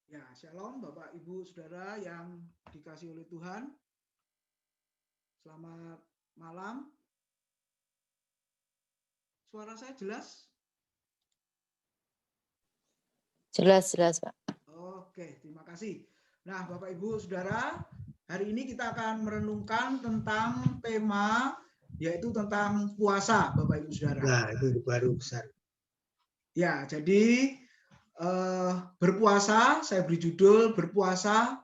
Ya, shalom Bapak Ibu Saudara yang dikasihi oleh Tuhan. Selamat malam. Suara saya jelas? Jelas, Pak. Oke, terima kasih. Nah, Bapak Ibu Saudara, hari ini kita akan merenungkan tentang tema yaitu tentang puasa, Bapak Ibu Saudara. Nah, itu baru besar. Ya, jadi berpuasa, saya beri judul berpuasa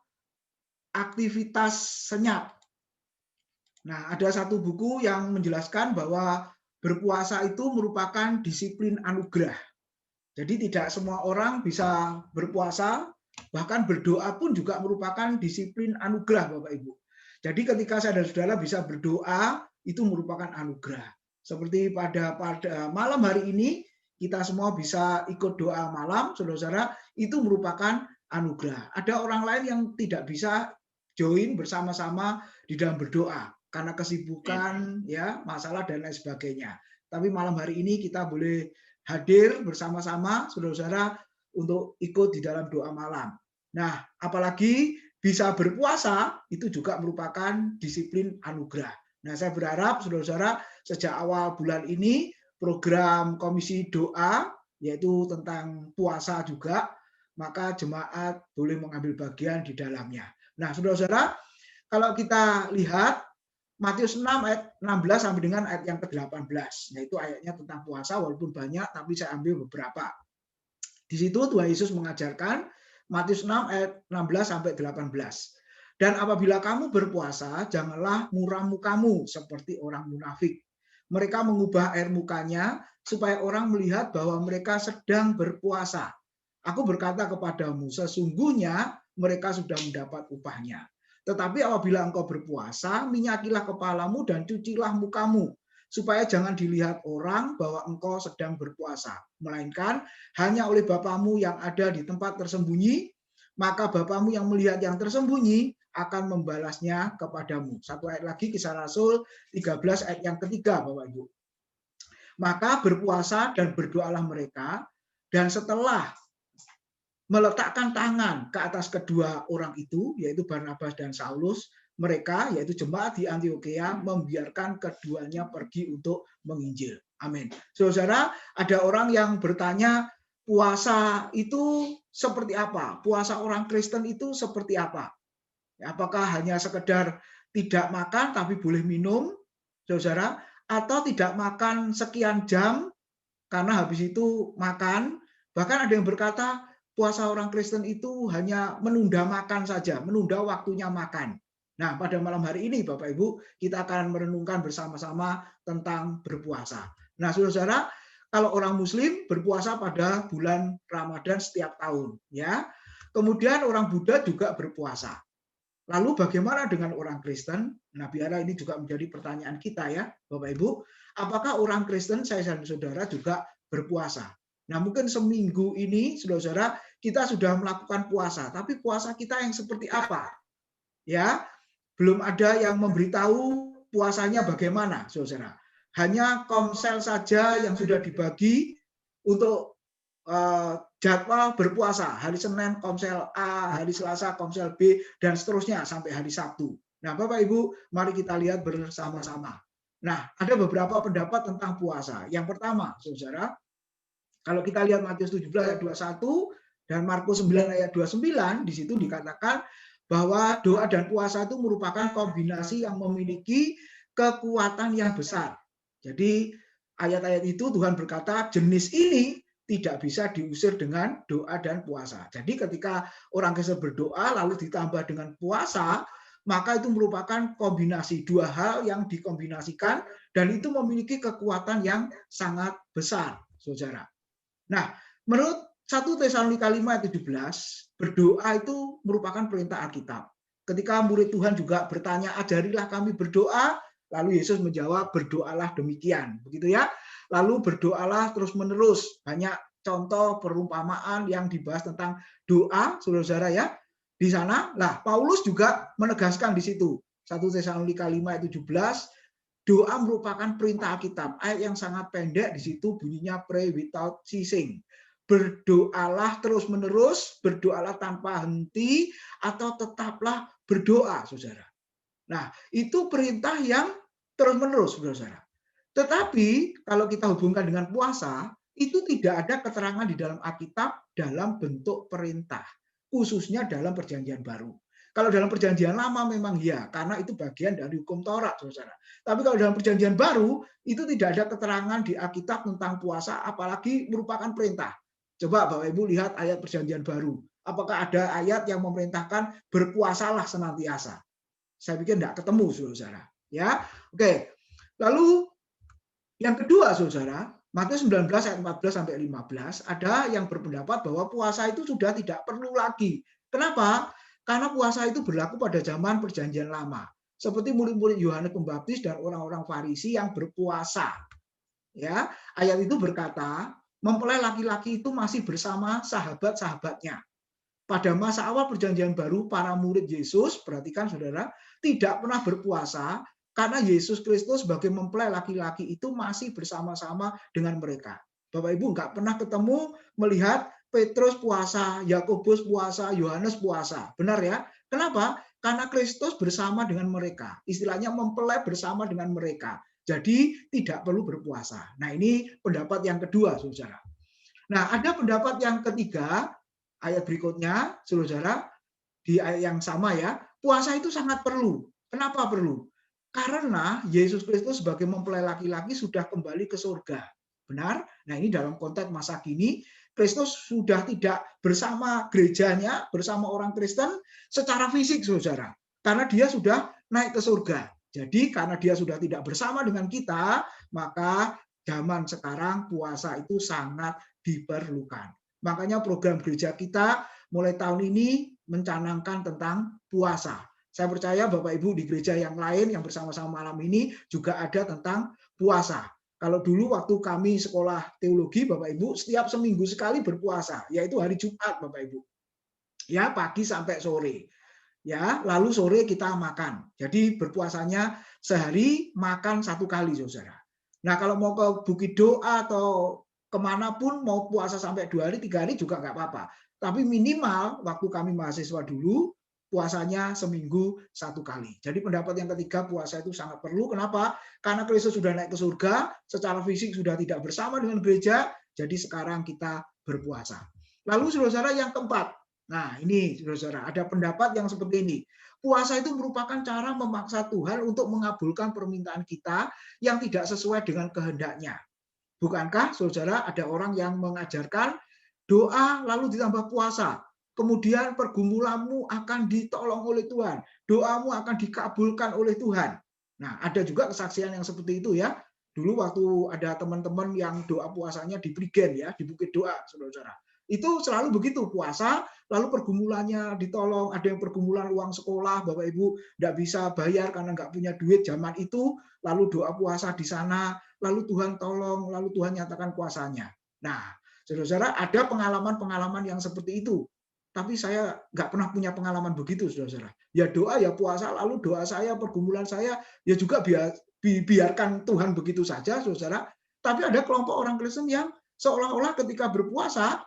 aktivitas senyap. Nah, ada satu buku yang menjelaskan bahwa berpuasa itu merupakan disiplin anugerah. Jadi tidak semua orang bisa berpuasa, bahkan berdoa pun juga merupakan disiplin anugerah, Bapak Ibu. Jadi ketika saudara-saudara bisa berdoa, itu merupakan anugerah. Seperti pada malam hari ini, kita semua bisa ikut doa malam, saudara-saudara, itu merupakan anugerah. Ada orang lain yang tidak bisa join bersama-sama di dalam berdoa karena kesibukan, ya, masalah dan lain sebagainya. Tapi malam hari ini kita boleh hadir bersama-sama saudara-saudara untuk ikut di dalam doa malam. Nah, apalagi bisa berpuasa itu juga merupakan disiplin anugerah. Nah, saya berharap saudara-saudara sejak awal bulan ini program komisi doa yaitu tentang puasa juga, maka jemaat boleh mengambil bagian di dalamnya. Nah, saudara-saudara, kalau kita lihat Matius 6 ayat 16 sampai dengan ayat yang ke-18. Nah, itu ayatnya tentang puasa walaupun banyak tapi saya ambil beberapa. Di situ Tuhan Yesus mengajarkan Matius 6 ayat 16 sampai 18. Dan apabila kamu berpuasa, janganlah muram mukamu seperti orang munafik. Mereka mengubah air mukanya supaya orang melihat bahwa mereka sedang berpuasa. Aku berkata kepadamu, sesungguhnya mereka sudah mendapat upahnya. Tetapi apabila engkau berpuasa, minyakilah kepalamu dan cucilah mukamu, supaya jangan dilihat orang bahwa engkau sedang berpuasa, melainkan hanya oleh Bapamu yang ada di tempat tersembunyi, maka Bapamu yang melihat yang tersembunyi akan membalasnya kepadamu. Satu ayat lagi, Kisah Rasul 13 ayat yang ketiga, Bapak Ibu. Maka berpuasa dan berdoalah mereka, dan setelah meletakkan tangan ke atas kedua orang itu, yaitu Barnabas dan Saulus, mereka, yaitu jemaat di Antiokhia, membiarkan keduanya pergi untuk menginjil. Amin. Saudara, ada orang yang bertanya, puasa itu seperti apa? Puasa orang Kristen itu seperti apa? Apakah hanya sekedar tidak makan tapi boleh minum, saudara? Atau tidak makan sekian jam, karena habis itu makan? Bahkan ada yang berkata, puasa orang Kristen itu hanya menunda makan saja, menunda waktunya makan. Nah, pada malam hari ini Bapak Ibu, kita akan merenungkan bersama-sama tentang berpuasa. Nah, saudara-saudara, kalau orang Muslim berpuasa pada bulan Ramadan setiap tahun, ya. Kemudian orang Buddha juga berpuasa. Lalu bagaimana dengan orang Kristen? Nah, biarlah ini juga menjadi pertanyaan kita ya, Bapak Ibu. Apakah orang Kristen, saya dan saudara juga berpuasa? Nah, mungkin seminggu ini, saudara-saudara, kita sudah melakukan puasa, tapi puasa kita yang seperti apa? Ya, belum ada yang memberitahu puasanya bagaimana, saudara. Hanya komsel saja yang sudah dibagi untuk jadwal berpuasa. Hari Senin komsel A, hari Selasa komsel B, dan seterusnya sampai hari Sabtu. Nah, Bapak Ibu, mari kita lihat bersama-sama. Nah, ada beberapa pendapat tentang puasa. Yang pertama, saudara, kalau kita lihat Matius 17 ayat 21 dan Markus 9 ayat 29, di situ dikatakan bahwa doa dan puasa itu merupakan kombinasi yang memiliki kekuatan yang besar. Jadi ayat-ayat itu Tuhan berkata jenis ini tidak bisa diusir dengan doa dan puasa. Jadi ketika orang Kristen berdoa lalu ditambah dengan puasa, maka itu merupakan kombinasi dua hal yang dikombinasikan dan itu memiliki kekuatan yang sangat besar, saudara. Nah, menurut 1 Tesalonika 5 ayat 17, berdoa itu merupakan perintah Alkitab. Ketika murid Tuhan juga bertanya, ajarilah kami berdoa, lalu Yesus menjawab, berdoalah demikian. Begitu ya. Lalu berdoalah terus-menerus. Banyak contoh perumpamaan yang dibahas tentang doa, saudara-saudara ya. Di sana, lah Paulus juga menegaskan di situ. 1 Tesalonika 5 ayat 17, doa merupakan perintah Alkitab. Ayat yang sangat pendek di situ bunyinya pray without ceasing. berdoalah terus-menerus, berdoalah tanpa henti, atau tetaplah berdoa, saudara. Nah, itu perintah yang terus-menerus, saudara. Tetapi kalau kita hubungkan dengan puasa, itu tidak ada keterangan di dalam Alkitab dalam bentuk perintah, khususnya dalam Perjanjian Baru. Kalau dalam Perjanjian Lama memang ya, karena itu bagian dari hukum Taurat, saudara. Tapi kalau dalam Perjanjian Baru, itu tidak ada keterangan di Alkitab tentang puasa, apalagi merupakan perintah. Coba Bapak Ibu lihat ayat Perjanjian Baru. Apakah ada ayat yang memerintahkan berpuasalah senantiasa? Saya pikir tidak ketemu, saudara. Ya, oke. Lalu yang kedua, saudara, Matius 19 ayat 14 sampai 15 ada yang berpendapat bahwa puasa itu sudah tidak perlu lagi. Kenapa? Karena puasa itu berlaku pada zaman Perjanjian Lama. Seperti murid-murid Yohanes Pembaptis dan orang-orang Farisi yang berpuasa. Ya, ayat itu berkata, mempelai laki-laki itu masih bersama sahabat-sahabatnya. Pada masa awal Perjanjian Baru, para murid Yesus, perhatikan saudara, tidak pernah berpuasa karena Yesus Kristus sebagai mempelai laki-laki itu masih bersama-sama dengan mereka. Bapak Ibu nggak pernah ketemu melihat Petrus puasa, Yakobus puasa, Yohanes puasa. Benar ya? Kenapa? Karena Kristus bersama dengan mereka. Istilahnya mempelai bersama dengan mereka. Jadi tidak perlu berpuasa. Nah, ini pendapat yang kedua, saudara. Nah, ada pendapat yang ketiga, ayat berikutnya, saudara, di ayat yang sama ya, puasa itu sangat perlu. Kenapa perlu? Karena Yesus Kristus sebagai mempelai laki-laki sudah kembali ke surga. Benar? Nah, ini dalam konteks masa kini, Kristus sudah tidak bersama gerejanya, bersama orang Kristen secara fisik, saudara. Karena dia sudah naik ke surga. Jadi, karena dia sudah tidak bersama dengan kita, maka zaman sekarang puasa itu sangat diperlukan. Makanya program gereja kita mulai tahun ini mencanangkan tentang puasa. Saya percaya Bapak Ibu di gereja yang lain yang bersama-sama malam ini juga ada tentang puasa. Kalau dulu waktu kami sekolah teologi, Bapak Ibu setiap seminggu sekali berpuasa, yaitu hari Jumat, Bapak Ibu. Ya, pagi sampai sore. Ya, lalu sore kita makan. Jadi berpuasanya sehari makan 1 kali, saudara. Nah, kalau mau ke Bukit Doa atau kemanapun mau puasa sampai 2 hari, 3 hari juga nggak apa-apa. Tapi minimal waktu kami mahasiswa dulu, puasanya seminggu 1 kali. Jadi pendapat yang ketiga, puasa itu sangat perlu. Kenapa? Karena Kristus sudah naik ke surga, secara fisik sudah tidak bersama dengan gereja, jadi sekarang kita berpuasa. Lalu saudara yang keempat, nah ini saudara, ada pendapat yang seperti ini. Puasa itu merupakan cara memaksa Tuhan untuk mengabulkan permintaan kita yang tidak sesuai dengan kehendaknya. Bukankah saudara ada orang yang mengajarkan doa lalu ditambah puasa? Kemudian pergumulanmu akan ditolong oleh Tuhan. Doamu akan dikabulkan oleh Tuhan. Nah, ada juga kesaksian yang seperti itu ya. Dulu waktu ada teman-teman yang doa puasanya di Prigen ya, di Bukit Doa, saudara-saudara. Itu selalu begitu, puasa, lalu pergumulannya ditolong. Ada yang pergumulan uang sekolah, Bapak Ibu nggak bisa bayar karena nggak punya duit zaman itu, lalu doa puasa di sana, lalu Tuhan tolong, lalu Tuhan nyatakan kuasanya. Nah, saudara-saudara, ada pengalaman-pengalaman yang seperti itu. Tapi saya nggak pernah punya pengalaman begitu, saudara-saudara. Ya doa, ya puasa, lalu doa saya, pergumulan saya, ya juga biarkan Tuhan begitu saja, saudara. Tapi ada kelompok orang Kristen yang seolah-olah ketika berpuasa,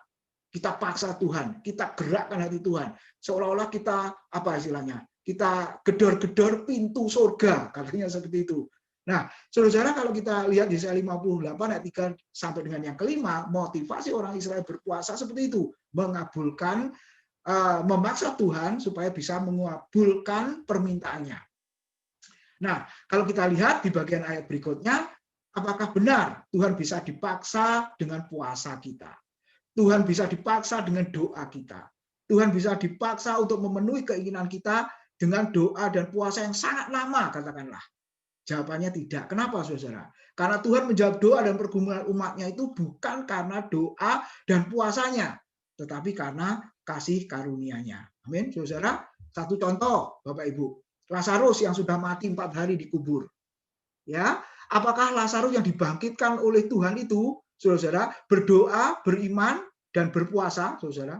kita paksa Tuhan, kita gerakkan hati Tuhan. Seolah-olah kita, apa istilahnya, kita gedor-gedor pintu surga, katanya seperti itu. Nah, saudara, kalau kita lihat di Yesaya 58 ayat 3 sampai dengan yang kelima, motivasi orang Israel berpuasa seperti itu, mengabulkan, memaksa Tuhan supaya bisa mengabulkan permintaannya. Nah, kalau kita lihat di bagian ayat berikutnya, apakah benar Tuhan bisa dipaksa dengan puasa kita? Tuhan bisa dipaksa dengan doa kita. Tuhan bisa dipaksa untuk memenuhi keinginan kita dengan doa dan puasa yang sangat lama, katakanlah. Jawabannya tidak. Kenapa, saudara? Karena Tuhan menjawab doa dan pergumulan umatnya itu bukan karena doa dan puasanya, tetapi karena kasih karunia-Nya. Amin, saudara. Satu contoh, Bapak Ibu. Lazarus yang sudah mati 4 hari dikubur. Ya, apakah Lazarus yang dibangkitkan oleh Tuhan itu, saudara, berdoa, beriman, dan berpuasa, saudara?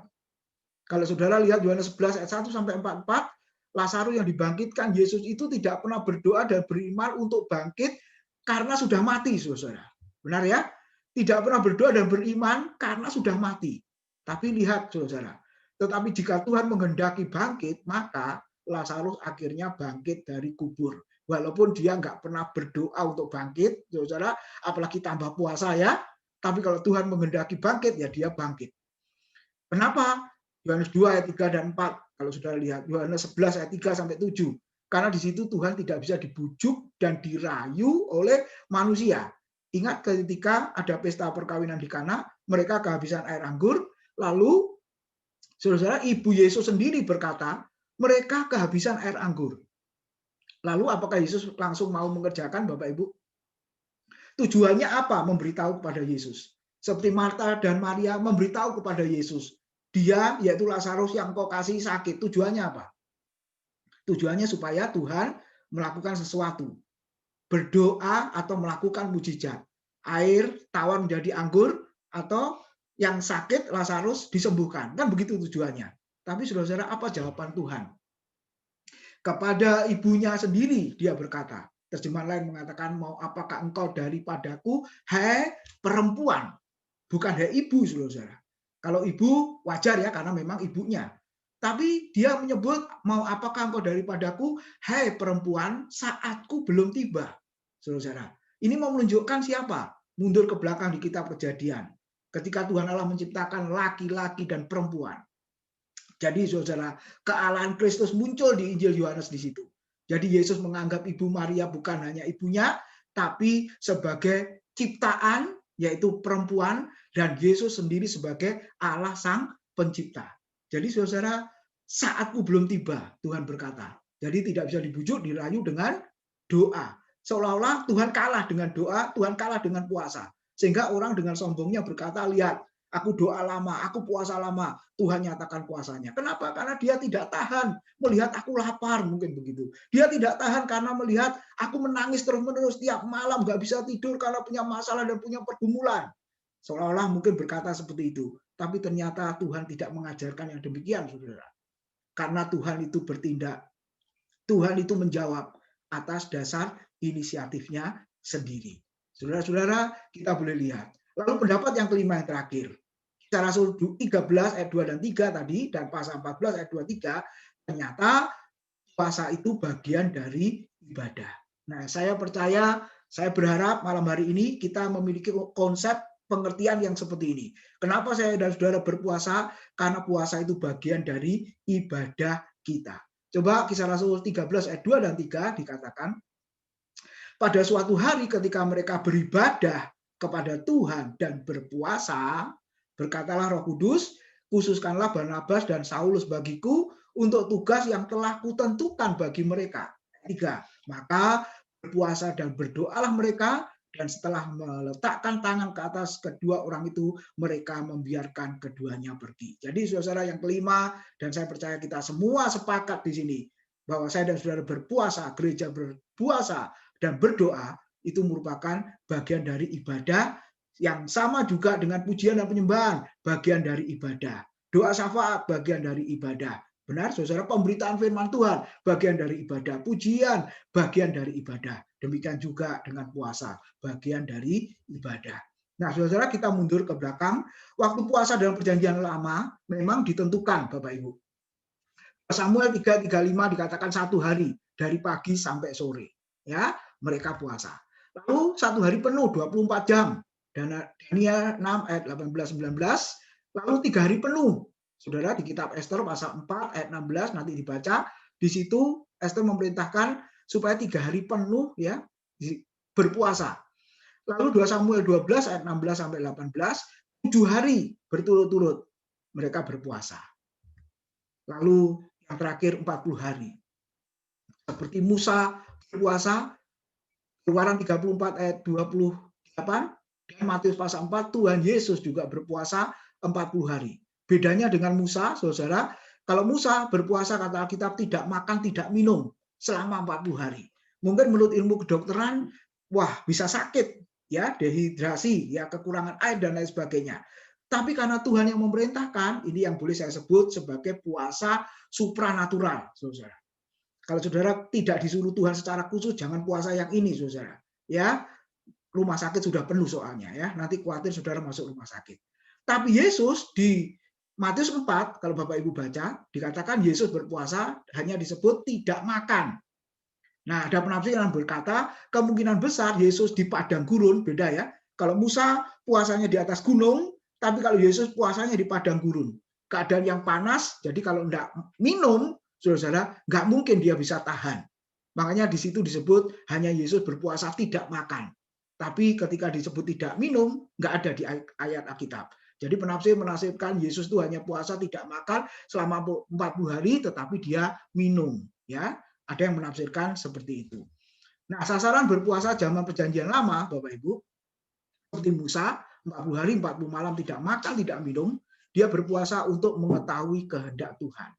Kalau saudara lihat Yohanes 11 ayat 1 sampai 44, Lazarus yang dibangkitkan Yesus itu tidak pernah berdoa dan beriman untuk bangkit karena sudah mati, saudara. Benar ya? tidak pernah berdoa dan beriman karena sudah mati. Tapi lihat saudara, tetapi jika Tuhan menghendaki bangkit, maka Lazarus akhirnya bangkit dari kubur. Walaupun dia nggak pernah berdoa untuk bangkit, saudara, apalagi tambah puasa ya. Tapi kalau Tuhan menghendaki bangkit, ya dia bangkit. Kenapa? Yohanes 2 ayat 3 dan 4. Kalau sudah lihat Yohanes 11 ayat 3 sampai 7. Karena di situ Tuhan tidak bisa dibujuk dan dirayu oleh manusia. Ingat ketika ada pesta perkawinan di Kana, mereka kehabisan air anggur, lalu saudara, ibu Yesus sendiri berkata, mereka kehabisan air anggur. Lalu apakah Yesus langsung mau mengerjakan, Bapak Ibu? Tujuannya apa? Memberitahu kepada Yesus. Seperti Marta dan Maria memberitahu kepada Yesus. Dia, yaitu Lazarus yang kau kasih sakit. Tujuannya apa? Tujuannya supaya Tuhan melakukan sesuatu. Berdoa atau melakukan mujizat. Air tawar menjadi anggur, atau yang sakit Lazarus disembuhkan. Kan begitu tujuannya. Tapi saudara-saudara, apa jawaban Tuhan? Kepada ibunya sendiri dia berkata, terjemahan lain mengatakan, mau apakah engkau daripadaku, hai perempuan. Bukan hai ibu, saudara-saudara. Kalau ibu wajar ya, karena memang ibunya. Tapi dia menyebut, mau apakah engkau daripadaku, hai perempuan, saatku belum tiba. Saudara-saudara, ini mau menunjukkan siapa? Mundur ke belakang di kitab Kejadian. Ketika Tuhan Allah menciptakan laki-laki dan perempuan. Jadi saudara, kealahan Kristus muncul di Injil Yohanes di situ. Jadi Yesus menganggap Ibu Maria bukan hanya ibunya, tapi sebagai ciptaan, yaitu perempuan, dan Yesus sendiri sebagai Allah Sang Pencipta. Jadi saudara, saatku belum tiba, Tuhan berkata. Jadi tidak bisa dibujuk, dirayu dengan doa. Seolah-olah Tuhan kalah dengan doa, Tuhan kalah dengan puasa. Sehingga orang dengan sombongnya berkata, lihat, aku doa lama, aku puasa lama, Tuhan nyatakan puasanya. Kenapa? Karena dia tidak tahan melihat aku lapar, mungkin begitu. Dia tidak tahan karena melihat aku menangis terus-menerus tiap malam, nggak bisa tidur karena punya masalah dan punya pergumulan. Seolah-olah mungkin berkata seperti itu. Tapi ternyata Tuhan tidak mengajarkan yang demikian, saudara. Karena Tuhan itu bertindak. Tuhan itu menjawab atas dasar inisiatifnya sendiri. Saudara-saudara, kita boleh lihat. Lalu pendapat yang kelima yang terakhir. Kisah Rasul 13 ayat 2 dan 3 tadi, dan pasal 14 ayat 2 3, ternyata puasa itu bagian dari ibadah. Nah, saya percaya, saya berharap malam hari ini kita memiliki konsep pengertian yang seperti ini. Kenapa saya dan saudara berpuasa? Karena puasa itu bagian dari ibadah kita. Coba Kisah Rasul 13 ayat 2 dan 3 dikatakan, pada suatu hari ketika mereka beribadah kepada Tuhan dan berpuasa, berkatalah Roh Kudus, khususkanlah Barnabas dan Saulus bagiku untuk tugas yang telah kutentukan bagi mereka. 3. Maka berpuasa dan berdoalah mereka, dan setelah meletakkan tangan ke atas kedua orang itu, mereka membiarkan keduanya pergi. Jadi saudara yang kelima, dan saya percaya kita semua sepakat di sini, bahwa saya dan saudara berpuasa, gereja berpuasa, dan berdoa, itu merupakan bagian dari ibadah yang sama juga dengan pujian dan penyembahan, bagian dari ibadah. Doa syafaat, bagian dari ibadah. Benar, saudara, pemberitaan firman Tuhan, bagian dari ibadah. Pujian, bagian dari ibadah. Demikian juga dengan puasa, bagian dari ibadah. Nah, saudara, kita mundur ke belakang. Waktu puasa dalam perjanjian lama memang ditentukan, Bapak Ibu. Samuel 3:35 dikatakan 1 hari, dari pagi sampai sore. Ya, mereka puasa. Lalu 1 hari penuh, 24 jam. Daniel 6 ayat 18-19. Lalu 3 hari penuh. Saudara, di kitab Ester pasal 4 ayat 16 nanti dibaca. Di situ Ester memerintahkan supaya 3 hari penuh ya berpuasa. Lalu 2 Samuel 12 ayat 16-18, 7 hari berturut-turut mereka berpuasa. Lalu yang terakhir 40 hari. Seperti Musa berpuasa, Keluaran 34 ayat 28, dan Matius pasal 4, Tuhan Yesus juga berpuasa 40 hari. Bedanya dengan Musa, saudara, kalau Musa berpuasa kata Alkitab tidak makan, tidak minum selama 40 hari. Mungkin menurut ilmu kedokteran, wah bisa sakit, ya dehidrasi, ya kekurangan air dan lain sebagainya. Tapi karena Tuhan yang memerintahkan, ini yang boleh saya sebut sebagai puasa supranatural, saudara. Kalau saudara tidak disuruh Tuhan secara khusus, jangan puasa yang ini, saudara. Ya, rumah sakit sudah penuh soalnya ya. Nanti khawatir saudara masuk rumah sakit. Tapi Yesus di Matius 4, kalau Bapak Ibu baca, dikatakan Yesus berpuasa hanya disebut tidak makan. Nah, ada penafsir yang berkata kemungkinan besar Yesus di padang gurun, beda ya. Kalau Musa puasanya di atas gunung, tapi kalau Yesus puasanya di padang gurun. Keadaan yang panas, jadi kalau enggak minum, saudara-saudara, nggak mungkin dia bisa tahan. Makanya di situ disebut hanya Yesus berpuasa tidak makan. Tapi ketika disebut tidak minum, nggak ada di ayat Alkitab. Jadi penafsir menafsirkan Yesus itu hanya puasa tidak makan selama 40 hari, tetapi dia minum. Ya, ada yang menafsirkan seperti itu. Nah, sasaran berpuasa zaman perjanjian lama, Bapak Ibu, seperti Musa, 40 hari, 40 malam tidak makan, tidak minum, dia berpuasa untuk mengetahui kehendak Tuhan.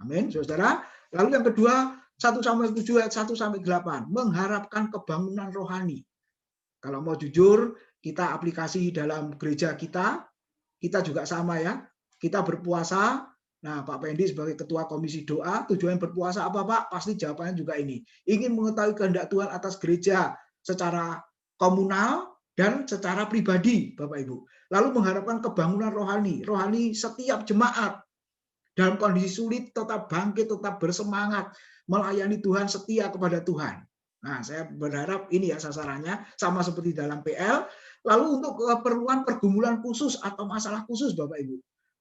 Amin, saudara. Lalu yang kedua, 1 Samuel 7 ayat 1 sampai 8, mengharapkan kebangunan rohani. Kalau mau jujur, kita aplikasi dalam gereja kita juga sama ya. Kita berpuasa. Nah, Pak Pendi sebagai ketua komisi doa, tujuan berpuasa apa Pak? Pasti jawabannya juga ini. Ingin mengetahui kehendak Tuhan atas gereja secara komunal dan secara pribadi, Bapak Ibu. Lalu mengharapkan kebangunan rohani. Rohani setiap jemaat dalam kondisi sulit tetap bangkit, tetap bersemangat, melayani Tuhan, setia kepada Tuhan. Nah, saya berharap ini ya sasarannya, sama seperti dalam PL. Lalu untuk keperluan pergumulan khusus atau masalah khusus, Bapak Ibu.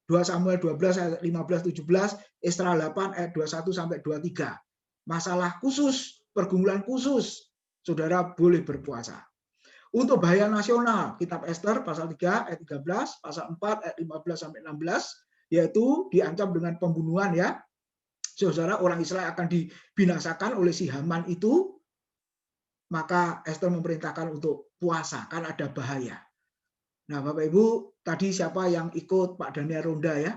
2 Samuel 12 ayat 15-17, Esra 8 ayat 21 sampai 23. Masalah khusus, pergumulan khusus, saudara boleh berpuasa. Untuk bahaya nasional, kitab Ester pasal 3 ayat 13, pasal 4 ayat 15 sampai 16, yaitu diancam dengan pembunuhan ya. Saudara, orang Israel akan dibinasakan oleh si Haman itu, maka Ester memerintahkan untuk puasa, kan ada bahaya. Nah, Bapak Ibu, tadi siapa yang ikut Pak Daniel Ronda ya,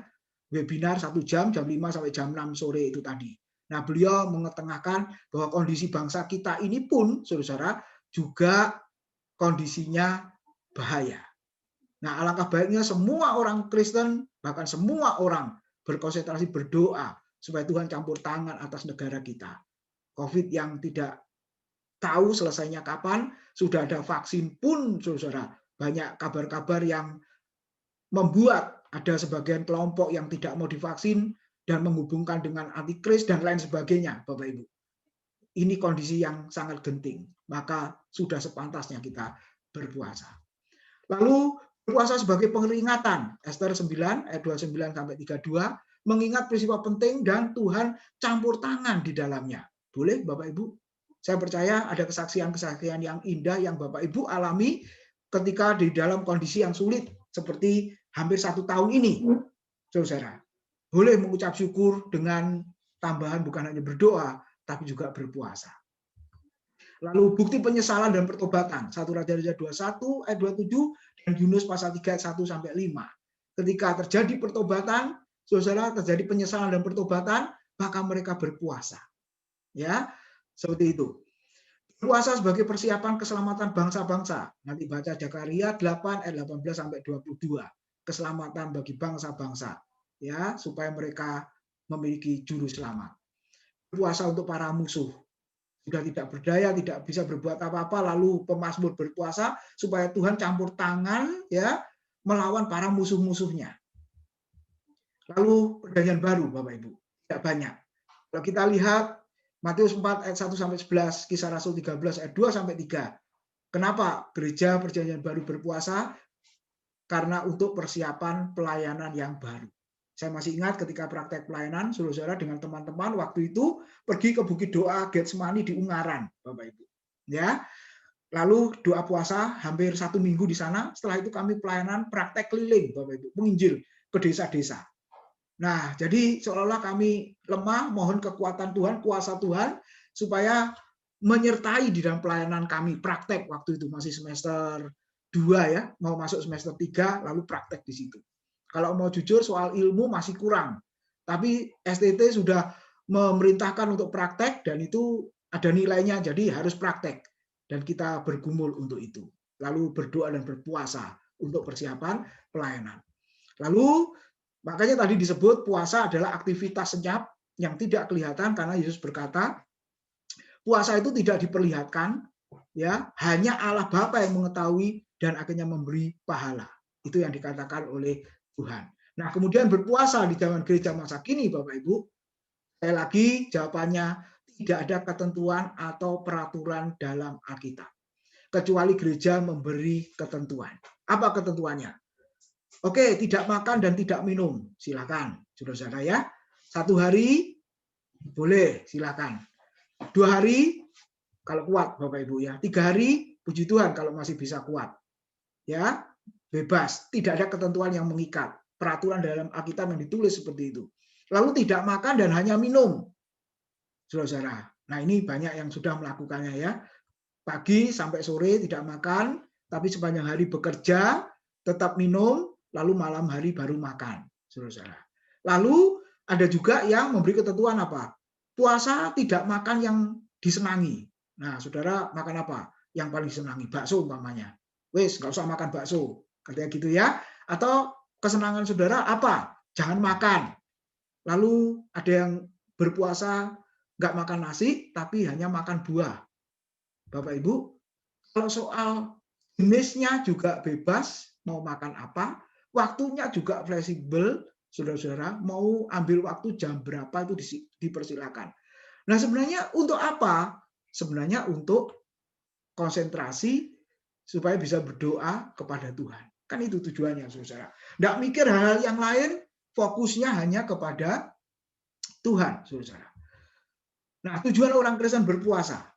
webinar 1 jam 5 sampai jam 6 sore itu tadi. Nah, beliau mengetengahkan bahwa kondisi bangsa kita ini pun, saudara, juga kondisinya bahaya. Nah, alangkah baiknya semua orang Kristen, bahkan semua orang berkonsentrasi berdoa supaya Tuhan campur tangan atas negara kita. COVID yang tidak tahu selesainya kapan, sudah ada vaksin pun, saudara. Banyak kabar-kabar yang membuat ada sebagian kelompok yang tidak mau divaksin dan menghubungkan dengan antikris dan lain sebagainya, Bapak Ibu. Ini kondisi yang sangat genting, maka sudah sepantasnya kita berpuasa. Lalu berpuasa sebagai pengeringatan, Ester 9 ayat 29 sampai 32, mengingat peristiwa penting dan Tuhan campur tangan di dalamnya. Boleh Bapak Ibu? Saya percaya ada kesaksian-kesaksian yang indah yang Bapak Ibu alami ketika di dalam kondisi yang sulit seperti hampir 1 tahun ini, saudara. Boleh mengucap syukur dengan tambahan bukan hanya berdoa, tapi juga berpuasa. Lalu bukti penyesalan dan pertobatan, 1 Raja-Raja 21 ayat 27 dan Yunus pasal 3 ayat 1 sampai 5. Ketika terjadi pertobatan, saudara, terjadi penyesalan dan pertobatan, maka mereka berpuasa. Ya, seperti itu. Puasa sebagai persiapan keselamatan bangsa-bangsa. Nanti baca Zakaria 8 ayat 18 sampai 22. Keselamatan bagi bangsa-bangsa, ya, supaya mereka memiliki juru selamat. Puasa untuk para musuh. Sudah tidak berdaya, tidak bisa berbuat apa-apa, lalu pemazmur berpuasa supaya Tuhan campur tangan ya melawan para musuh-musuhnya. Lalu perjanjian baru, Bapak Ibu, tidak banyak. Kalau kita lihat Matius 4 ayat 1 sampai 11, Kisah Rasul 13 ayat 2 sampai 3. Kenapa gereja perjanjian baru berpuasa? Karena untuk persiapan pelayanan yang baru. Saya masih ingat ketika praktek pelayanan, saudara-saudara dengan teman-teman waktu itu pergi ke Bukit Doa Getsemani di Ungaran, Bapak Ibu. Ya, lalu doa puasa hampir 1 minggu di sana. Setelah itu kami pelayanan praktek keliling, Bapak Ibu, menginjil ke desa-desa. Nah, jadi seolah-olah kami lemah, mohon kekuatan Tuhan, kuasa Tuhan, supaya menyertai di dalam pelayanan kami. Praktek waktu itu masih semester 2 ya, mau masuk semester 3, lalu praktek di situ. Kalau mau jujur soal ilmu masih kurang. Tapi STT sudah memerintahkan untuk praktek dan itu ada nilainya, jadi harus praktek. Dan kita bergumul untuk itu. Lalu berdoa dan berpuasa untuk persiapan pelayanan. Lalu makanya tadi disebut puasa adalah aktivitas senyap yang tidak kelihatan karena Yesus berkata, puasa itu tidak diperlihatkan, ya, hanya Allah Bapa yang mengetahui dan akhirnya memberi pahala. Itu yang dikatakan oleh Tuhan. Nah, kemudian berpuasa di zaman gereja masa kini, Bapak Ibu, sekali lagi jawabannya tidak ada ketentuan atau peraturan dalam Alkitab. Kecuali gereja memberi ketentuan. Apa ketentuannya? Oke, tidak makan dan tidak minum. Silakan, saudara-saudara ya. 1 hari boleh, silakan. 2 hari kalau kuat, Bapak Ibu ya. 3 hari, puji Tuhan kalau masih bisa kuat. Ya, bebas. Tidak ada ketentuan yang mengikat. Peraturan dalam Alkitab yang ditulis seperti itu. Lalu tidak makan dan hanya minum, saudara-saudara. Nah, ini banyak yang sudah melakukannya ya. Pagi sampai sore tidak makan, tapi sepanjang hari bekerja, tetap minum, lalu malam hari baru makan, saudara-saudara. Lalu ada juga yang memberi ketentuan apa? Puasa tidak makan yang disenangi. Nah, saudara makan apa? Yang paling disenangi, bakso umpamanya. Wes, nggak usah makan bakso, katanya gitu ya. Atau kesenangan saudara apa? Jangan makan. Lalu ada yang berpuasa nggak makan nasi, tapi hanya makan buah. Bapak Ibu, kalau soal jenisnya juga bebas, mau makan apa, waktunya juga fleksibel, saudara-saudara, mau ambil waktu jam berapa itu dipersilakan. Nah, sebenarnya untuk apa? Sebenarnya untuk konsentrasi supaya bisa berdoa kepada Tuhan. Kan itu tujuannya, saudara. Nggak mikir hal-hal yang lain, fokusnya hanya kepada Tuhan, saudara. Nah, tujuan orang Kristen berpuasa.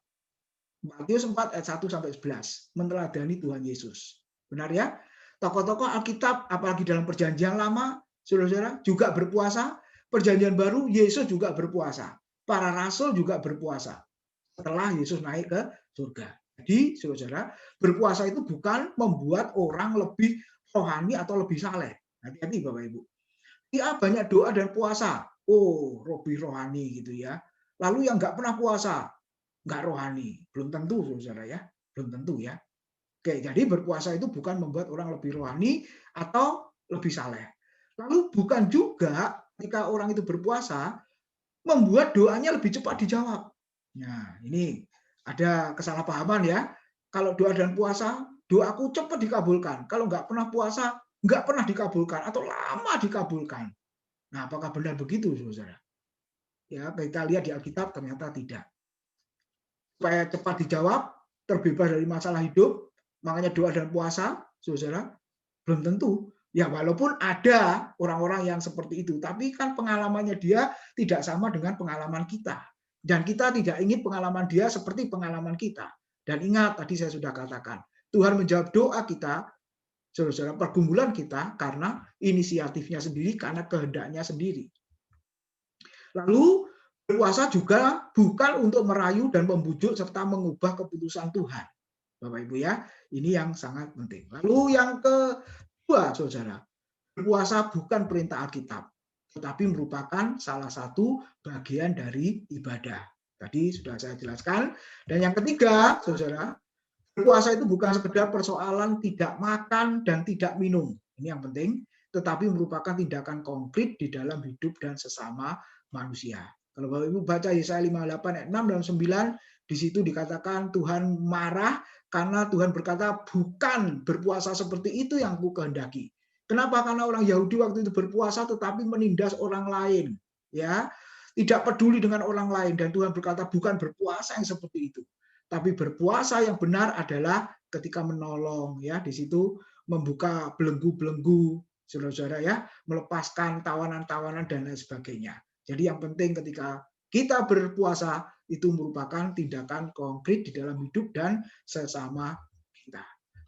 Matius 4 ayat 1 sampai 11 meneladani Tuhan Yesus. Benar ya? Tokoh-tokoh Alkitab apalagi dalam Perjanjian Lama, saudara-saudara, juga berpuasa. Perjanjian Baru Yesus juga berpuasa. Para rasul juga berpuasa setelah Yesus naik ke surga. Jadi, saudara-saudara, berpuasa itu bukan membuat orang lebih rohani atau lebih saleh. Hati-hati Bapak Ibu. Ya, banyak doa dan puasa. Oh, lebih rohani gitu ya. Lalu yang nggak pernah puasa, nggak rohani. Belum tentu, saudara ya. Belum tentu ya. Oke, jadi berpuasa itu bukan membuat orang lebih rohani atau lebih saleh. Lalu bukan juga ketika orang itu berpuasa membuat doanya lebih cepat dijawab. Nah, ini ada kesalahpahaman ya. Kalau doa dan puasa, doaku cepat dikabulkan. Kalau nggak pernah puasa, nggak pernah dikabulkan atau lama dikabulkan. Nah, apakah benar begitu, saudara? Ya, kita lihat di Alkitab ternyata tidak. Supaya cepat dijawab, terbebas dari masalah hidup, makanya doa dan puasa, saudara, belum tentu. Ya, walaupun ada orang-orang yang seperti itu, tapi kan pengalamannya dia tidak sama dengan pengalaman kita. Dan kita tidak ingin pengalaman dia seperti pengalaman kita. Dan ingat, tadi saya sudah katakan, Tuhan menjawab doa kita, saudara-saudara, pergumulan kita karena inisiatifnya sendiri, karena kehendaknya sendiri. Lalu berpuasa juga bukan untuk merayu dan membujuk serta mengubah keputusan Tuhan. Bapak Ibu ya, ini yang sangat penting. Lalu yang kedua, saudara, berpuasa bukan perintah Alkitab, tetapi merupakan salah satu bagian dari ibadah. Tadi sudah saya jelaskan. Dan yang ketiga, saudara, berpuasa itu bukan sekedar persoalan tidak makan dan tidak minum. Ini yang penting, tetapi merupakan tindakan konkret di dalam hidup dan sesama manusia. Kalau Bapak Ibu baca Yesaya 58 ayat 6 dan 9, di situ dikatakan Tuhan marah karena Tuhan berkata bukan berpuasa seperti itu yang ku kehendaki. Kenapa? Karena orang Yahudi waktu itu berpuasa tetapi menindas orang lain, ya, tidak peduli dengan orang lain, dan Tuhan berkata bukan berpuasa yang seperti itu, tapi berpuasa yang benar adalah ketika menolong, ya, di situ membuka belenggu-belenggu, saudara-saudara ya, melepaskan tawanan-tawanan dan lain sebagainya. Jadi yang penting ketika kita berpuasa itu merupakan tindakan konkret di dalam hidup dan sesama kita.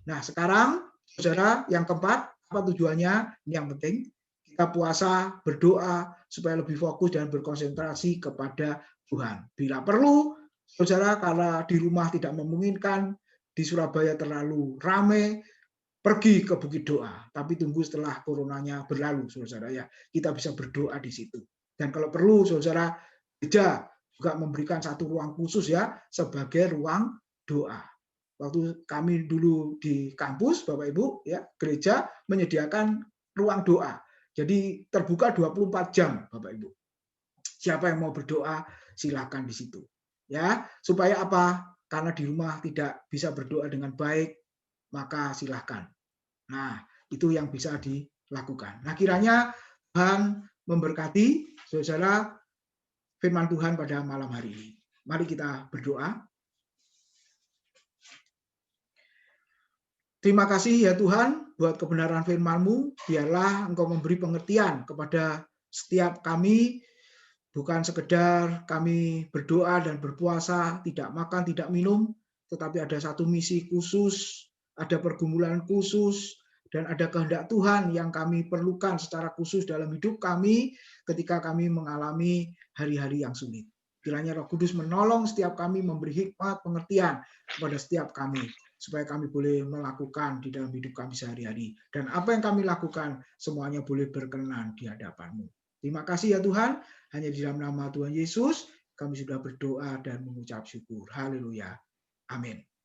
Nah, sekarang saudara, yang keempat, apa tujuannya? Ini yang penting. Kita puasa, berdoa supaya lebih fokus dan berkonsentrasi kepada Tuhan. Bila perlu, saudara, kalau di rumah tidak memungkinkan, di Surabaya terlalu ramai, pergi ke Bukit Doa. Tapi tunggu setelah coronanya berlalu, saudara ya. Kita bisa berdoa di situ. Dan kalau perlu, saudara, gereja juga memberikan satu ruang khusus ya sebagai ruang doa. Waktu kami dulu di kampus, Bapak Ibu, ya, gereja menyediakan ruang doa. Jadi terbuka 24 jam, Bapak Ibu. Siapa yang mau berdoa, silakan di situ. Ya, supaya apa? karena di rumah tidak bisa berdoa dengan baik, maka silahkan. Nah, itu yang bisa dilakukan. Nah, kiranya Tuhan memberkati saudara firman Tuhan pada malam hari ini. Mari kita berdoa. Terima kasih ya Tuhan buat kebenaran firman-Mu. Biarlah Engkau memberi pengertian kepada setiap kami, bukan sekedar kami berdoa dan berpuasa, tidak makan, tidak minum, tetapi ada satu misi khusus, ada pergumulan khusus, dan ada kehendak Tuhan yang kami perlukan secara khusus dalam hidup kami ketika kami mengalami hari-hari yang sulit. Kiranya Roh Kudus menolong setiap kami, memberi hikmat, pengertian kepada setiap kami, supaya kami boleh melakukan di dalam hidup kami sehari-hari. Dan apa yang kami lakukan, semuanya boleh berkenan di hadapan-Mu. Terima kasih ya Tuhan, hanya di dalam nama Tuhan Yesus, kami sudah berdoa dan mengucap syukur. Haleluya. Amin.